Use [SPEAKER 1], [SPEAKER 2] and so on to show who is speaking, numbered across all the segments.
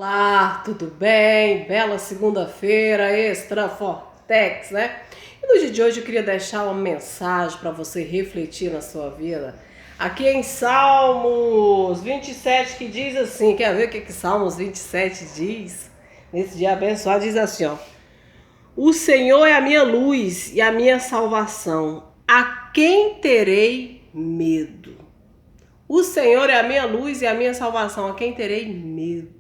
[SPEAKER 1] Olá, tudo bem? Bela segunda-feira, extra Fortex, né? E no dia de hoje eu queria deixar uma mensagem para você refletir na sua vida. Aqui em Salmos 27, que diz assim, quer ver o que Salmos 27 diz? Nesse dia abençoado diz assim, ó: O Senhor é a minha luz e a minha salvação, a quem terei medo? O Senhor é a minha luz e a minha salvação, a quem terei medo?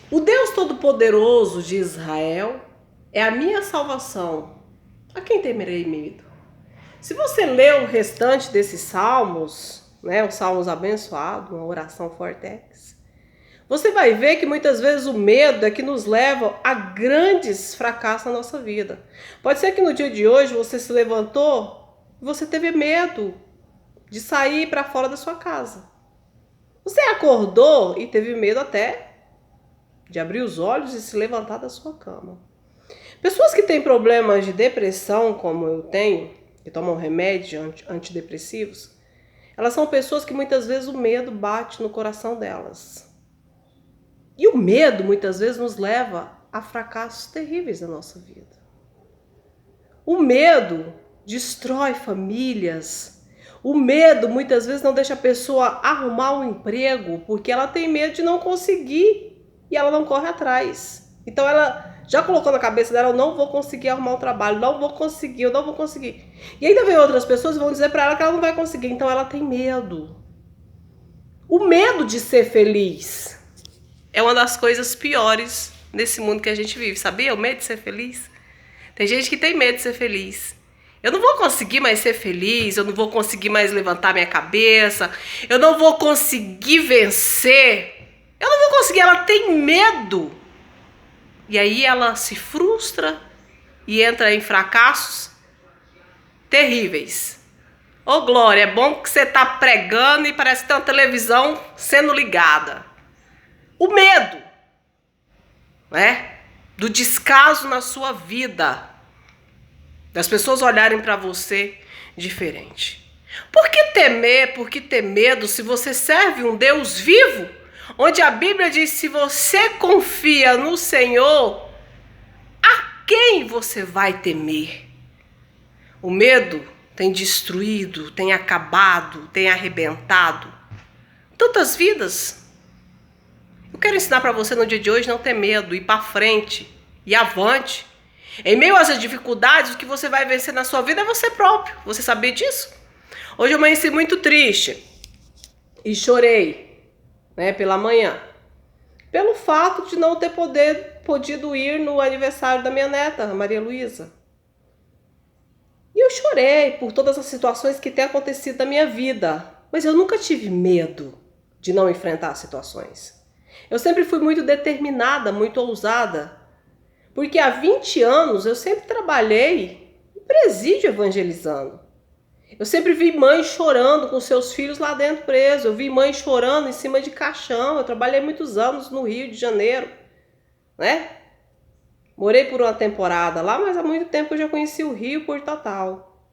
[SPEAKER 1] O Deus Todo-Poderoso de Israel é a minha salvação. A quem temerei medo? Se você ler o restante desses salmos, né, os salmos abençoados, uma oração Fortex, você vai ver que muitas vezes o medo é que nos leva a grandes fracassos na nossa vida. Pode ser que no dia de hoje você se levantou e você teve medo de sair para fora da sua casa. Você acordou e teve medo até de abrir os olhos e se levantar da sua cama. Pessoas que têm problemas de depressão, como eu tenho, que tomam remédios antidepressivos, elas são pessoas que muitas vezes o medo bate no coração delas. E o medo muitas vezes nos leva a fracassos terríveis na nossa vida. O medo destrói famílias. O medo muitas vezes não deixa a pessoa arrumar um emprego porque ela tem medo de não conseguir. E ela não corre atrás. Então ela já colocou na cabeça dela: eu não vou conseguir arrumar um trabalho, não vou conseguir, eu não vou conseguir. E ainda vem outras pessoas que vão dizer para ela que ela não vai conseguir. Então ela tem medo. O medo de ser feliz é uma das coisas piores nesse mundo que a gente vive, sabia? O medo de ser feliz. Tem gente que tem medo de ser feliz. Eu não vou conseguir mais ser feliz, eu não vou conseguir mais levantar minha cabeça, eu não vou conseguir vencer. Eu não vou conseguir, ela tem medo. E aí ela se frustra e entra em fracassos terríveis. Ô Glória, é bom que você tá pregando e parece que tem uma televisão sendo ligada. O medo, né? Do descaso na sua vida. Das pessoas olharem para você diferente. Por que temer? Por que ter medo se você serve um Deus vivo? Onde a Bíblia diz: se você confia no Senhor, a quem você vai temer? O medo tem destruído, tem acabado, tem arrebentado tantas vidas. Eu quero ensinar para você no dia de hoje não ter medo, ir para frente e avante. Em meio às dificuldades, o que você vai vencer na sua vida é você próprio. Você sabia disso? Hoje eu amanheci muito triste e chorei, né, pela manhã, pelo fato de não ter podido ir no aniversário da minha neta, Maria Luísa. E eu chorei por todas as situações que têm acontecido na minha vida, mas eu nunca tive medo de não enfrentar as situações. Eu sempre fui muito determinada, muito ousada, porque há 20 anos eu sempre trabalhei em presídio evangelizando. Eu sempre vi mãe chorando com seus filhos lá dentro presos. Eu vi mãe chorando em cima de caixão. Eu trabalhei muitos anos no Rio de Janeiro, né? Morei por uma temporada lá, mas há muito tempo eu já conheci o Rio por total.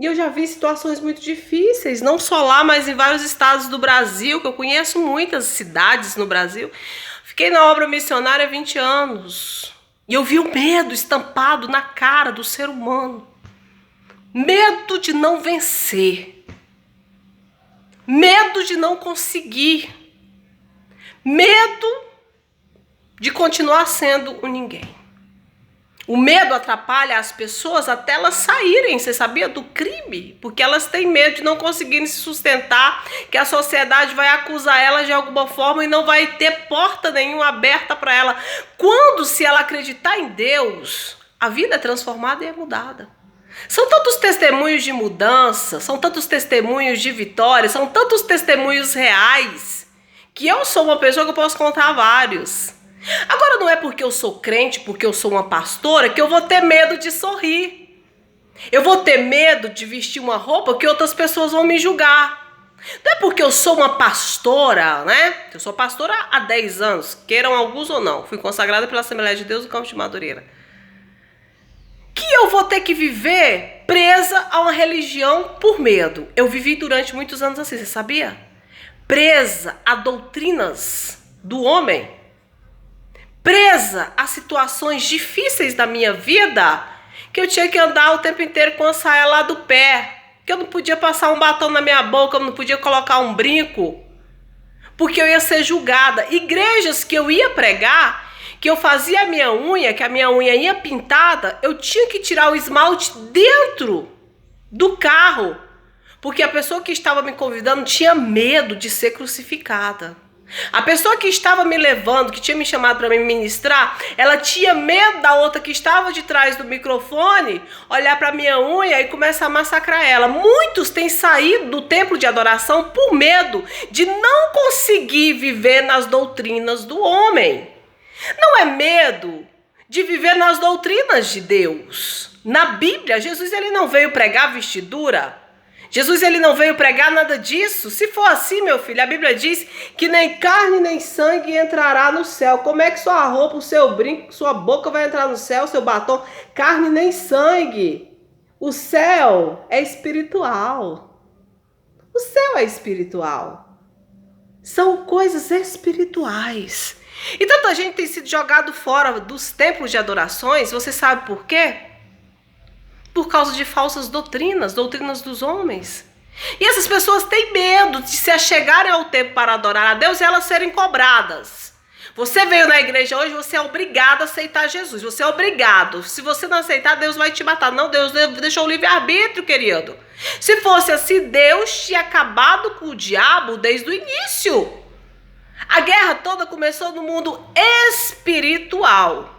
[SPEAKER 1] E eu já vi situações muito difíceis, não só lá, mas em vários estados do Brasil, que eu conheço muitas cidades no Brasil. Fiquei na obra missionária há 20 anos. E eu vi o medo estampado na cara do ser humano. Medo de não vencer, medo de não conseguir, medo de continuar sendo um ninguém. O medo atrapalha as pessoas até elas saírem, você sabia, do crime? Porque elas têm medo de não conseguirem se sustentar, que a sociedade vai acusar elas de alguma forma e não vai ter porta nenhuma aberta para ela. Quando, se ela acreditar em Deus, a vida é transformada e é mudada. São tantos testemunhos de mudança, são tantos testemunhos de vitória, são tantos testemunhos reais, que eu sou uma pessoa que eu posso contar vários. Agora não é porque eu sou crente, porque eu sou uma pastora, que eu vou ter medo de sorrir. Eu vou ter medo de vestir uma roupa que outras pessoas vão me julgar. Não é porque eu sou uma pastora, né? Eu sou pastora há 10 anos, queiram alguns ou não. Fui consagrada pela Assembleia de Deus do Campo de Madureira. Que eu vou ter que viver presa a uma religião por medo. Eu vivi durante muitos anos assim, você sabia? Presa a doutrinas do homem, presa a situações difíceis da minha vida, que eu tinha que andar o tempo inteiro com a saia lá do pé, que eu não podia passar um batom na minha boca, eu não podia colocar um brinco, porque eu ia ser julgada. Igrejas que eu ia pregar, que eu fazia a minha unha, que a minha unha ia pintada, eu tinha que tirar o esmalte dentro do carro, porque a pessoa que estava me convidando tinha medo de ser crucificada. A pessoa que estava me levando, que tinha me chamado para me ministrar, ela tinha medo da outra que estava de trás do microfone olhar para minha unha e começar a massacrar ela. Muitos têm saído do templo de adoração por medo de não conseguir viver nas doutrinas do homem. Não é medo de viver nas doutrinas de Deus. Na Bíblia, Jesus ele não veio pregar vestidura. Jesus ele não veio pregar nada disso. Se for assim, meu filho, a Bíblia diz que nem carne nem sangue entrará no céu. Como é que sua roupa, o seu brinco, sua boca vai entrar no céu, seu batom? Carne nem sangue. O céu é espiritual. O céu é espiritual. São coisas espirituais. E tanta gente tem sido jogado fora dos templos de adorações. Você sabe por quê? Por causa de falsas doutrinas dos homens. E essas pessoas têm medo de se achegarem ao templo para adorar a Deus e elas serem cobradas. Você veio na igreja hoje, você é obrigado a aceitar Jesus. Você é obrigado. Se você não aceitar, Deus vai te matar. Não, Deus deixou o livre-arbítrio, querido. Se fosse assim, Deus tinha acabado com o diabo desde o início. A guerra toda começou no mundo espiritual.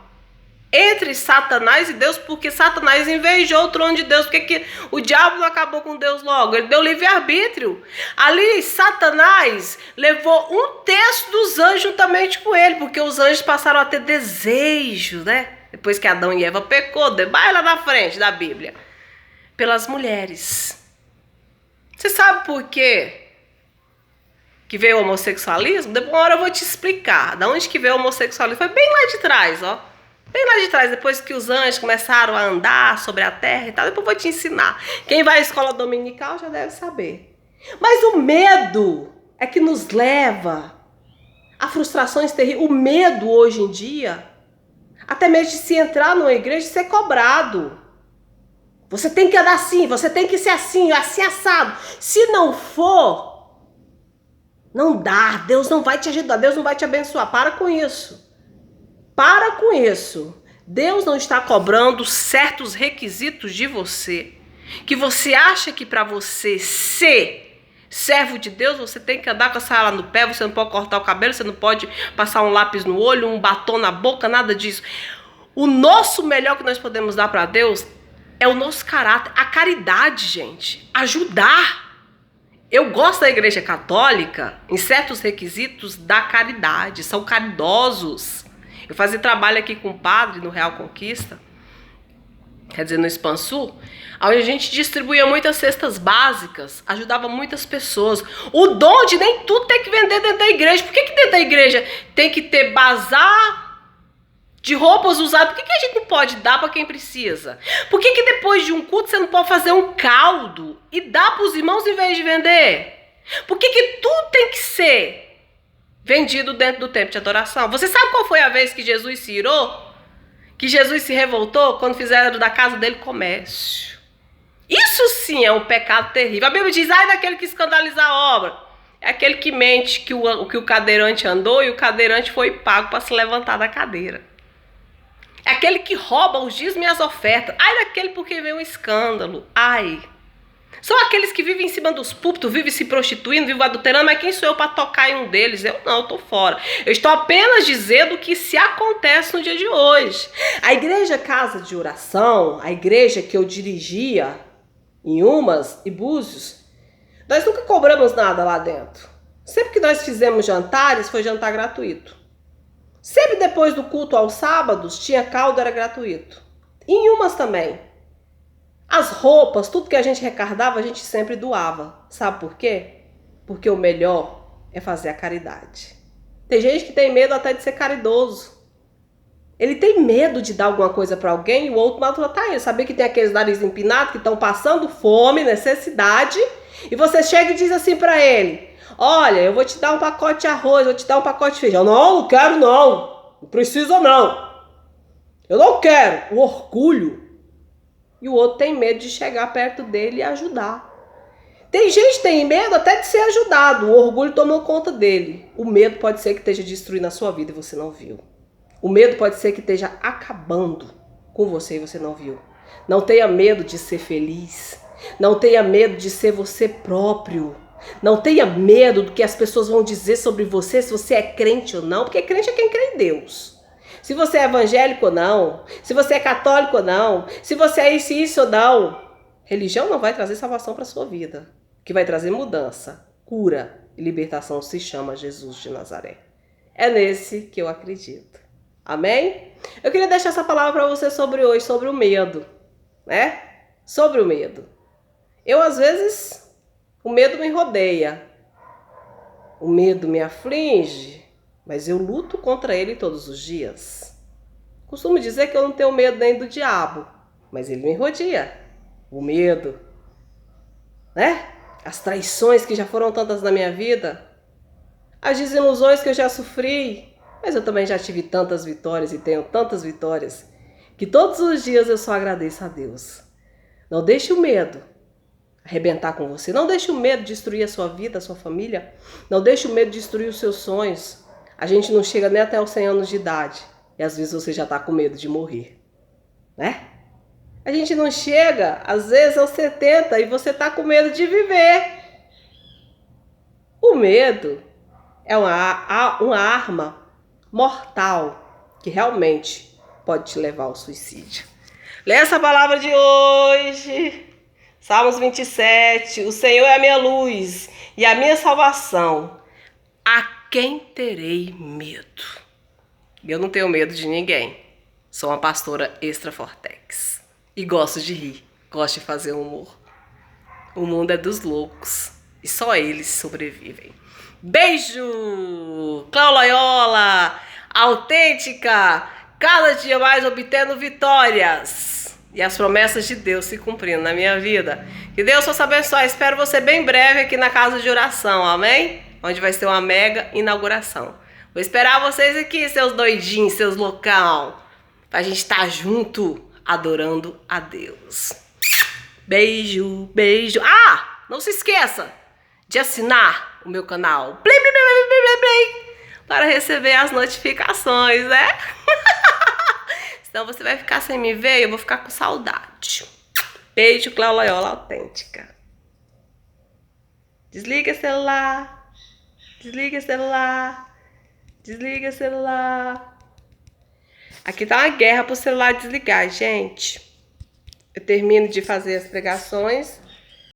[SPEAKER 1] Entre Satanás e Deus, porque Satanás invejou o trono de Deus. Porque que o diabo não acabou com Deus logo? Ele deu livre-arbítrio. Ali, Satanás levou 1/3 dos anjos juntamente com ele, porque os anjos passaram a ter desejos, né? Depois que Adão e Eva pecou, vai lá na frente da Bíblia, pelas mulheres. Você sabe por quê que veio o homossexualismo? Depois uma hora eu vou te explicar. Da onde que veio o homossexualismo? Foi bem lá de trás, ó. Bem lá de trás, depois que os anjos começaram a andar sobre a terra e tal, depois eu vou te ensinar. Quem vai à escola dominical já deve saber. Mas o medo é que nos leva a frustrações terríveis. O medo hoje em dia, até mesmo de se entrar numa igreja e ser cobrado. Você tem que andar assim, você tem que ser assim, assim assado. Se não for, não dá. Deus não vai te ajudar, Deus não vai te abençoar. Para com isso. Para com isso. Deus não está cobrando certos requisitos de você. Que você acha que para você ser servo de Deus, você tem que andar com a saia no pé, você não pode cortar o cabelo, você não pode passar um lápis no olho, um batom na boca, nada disso. O nosso melhor que nós podemos dar para Deus é o nosso caráter, a caridade, gente. Ajudar. Eu gosto da igreja católica em certos requisitos da caridade, são caridosos. Eu fazia trabalho aqui com o padre no Real Conquista, quer dizer, no Expansul, onde a gente distribuía muitas cestas básicas, ajudava muitas pessoas. O dom de nem tudo tem que vender dentro da igreja. Por que dentro da igreja tem que ter bazar de roupas usadas? Por que a gente não pode dar para quem precisa? Por que depois de um culto você não pode fazer um caldo e dar para os irmãos em vez de vender? Por que tudo tem que ser vendido dentro do templo de adoração? Você sabe qual foi a vez que Jesus se irou? Que Jesus se revoltou quando fizeram da casa dele comércio. Isso sim é um pecado terrível. A Bíblia diz, ai daquele que escandalizar a obra. É aquele que mente que o cadeirante andou e o cadeirante foi pago para se levantar da cadeira. É aquele que rouba os dízimos e as ofertas. Ai daquele porque veio um escândalo. Ai. São aqueles que vivem em cima dos púlpitos, vivem se prostituindo, vivem adulterando, mas quem sou eu para tocar em um deles? Eu não, eu tô fora. Eu estou apenas dizendo o que se acontece no dia de hoje. A igreja Casa de Oração, a igreja que eu dirigia em Umas e Búzios, nós nunca cobramos nada lá dentro. Sempre que nós fizemos jantares, foi jantar gratuito. Sempre depois do culto aos sábados, tinha caldo, era gratuito. Em Umas também. As roupas, tudo que a gente recardava, a gente sempre doava. Sabe por quê? Porque o melhor é fazer a caridade. Tem gente que tem medo até de ser caridoso. Ele tem medo de dar alguma coisa para alguém e o outro maltratar ele. Sabia que tem aqueles nariz empinados que estão passando fome, necessidade E você chega e diz assim para ele: olha, eu vou te dar um pacote de arroz, vou te dar um pacote de feijão. Não quero não. Não precisa não. Eu não quero. O orgulho. E o outro tem medo de chegar perto dele e ajudar. Tem gente que tem medo até de ser ajudado. O orgulho tomou conta dele. O medo pode ser que esteja destruindo a sua vida e você não viu. O medo pode ser que esteja acabando com você e você não viu. Não tenha medo de ser feliz. Não tenha medo de ser você próprio. Não tenha medo do que as pessoas vão dizer sobre você, se você é crente ou não. Porque crente é quem crê em Deus. Se você é evangélico ou não. Se você é católico ou não. Se você é isso ou não. Religião não vai trazer salvação para a sua vida. O que vai trazer mudança, cura e libertação se chama Jesus de Nazaré. É nesse que eu acredito. Amém? Eu queria deixar essa palavra para você sobre hoje, sobre o medo, né? Sobre o medo. Eu, às vezes, o medo me rodeia. O medo me aflige, mas eu luto contra ele todos os dias. Costumo dizer que eu não tenho medo nem do diabo, mas ele me rodeia. O medo, né? As traições que já foram tantas na minha vida, as desilusões que eu já sofri, mas eu também já tive tantas vitórias e tenho tantas vitórias, que todos os dias eu só agradeço a Deus. Não deixe o medo arrebentar com você, não deixe o medo destruir a sua vida, a sua família, não deixe o medo destruir os seus sonhos. A gente não chega nem até os 100 anos de idade e às vezes você já está com medo de morrer, né? A gente não chega, às vezes, aos 70 e você está com medo de viver. O medo é uma arma mortal que realmente pode te levar ao suicídio. Lê essa palavra de hoje, Salmos 27. O Senhor é a minha luz e a minha salvação. A quem terei medo? Eu não tenho medo de ninguém. Sou uma pastora extra Fortex. E gosto de rir, gosto de fazer humor. O mundo é dos loucos e só eles sobrevivem. Beijo! Clau Loyola, autêntica, cada dia mais obtendo vitórias e as promessas de Deus se cumprindo na minha vida. Que Deus possa abençoar. Espero você bem breve aqui na casa de oração, amém? Onde vai ser uma mega inauguração. Vou esperar vocês aqui, seus doidinhos, seus loucão, pra gente estar junto adorando a Deus. Beijo, beijo. Ah, não se esqueça de assinar o meu canal para receber as notificações, né? Senão você vai ficar sem me ver e eu vou ficar com saudade. Beijo, Clau Loyola autêntica. Desliga celular. Desliga celular. Desliga celular. Aqui tá uma guerra pro celular desligar, gente. Eu termino de fazer as pregações.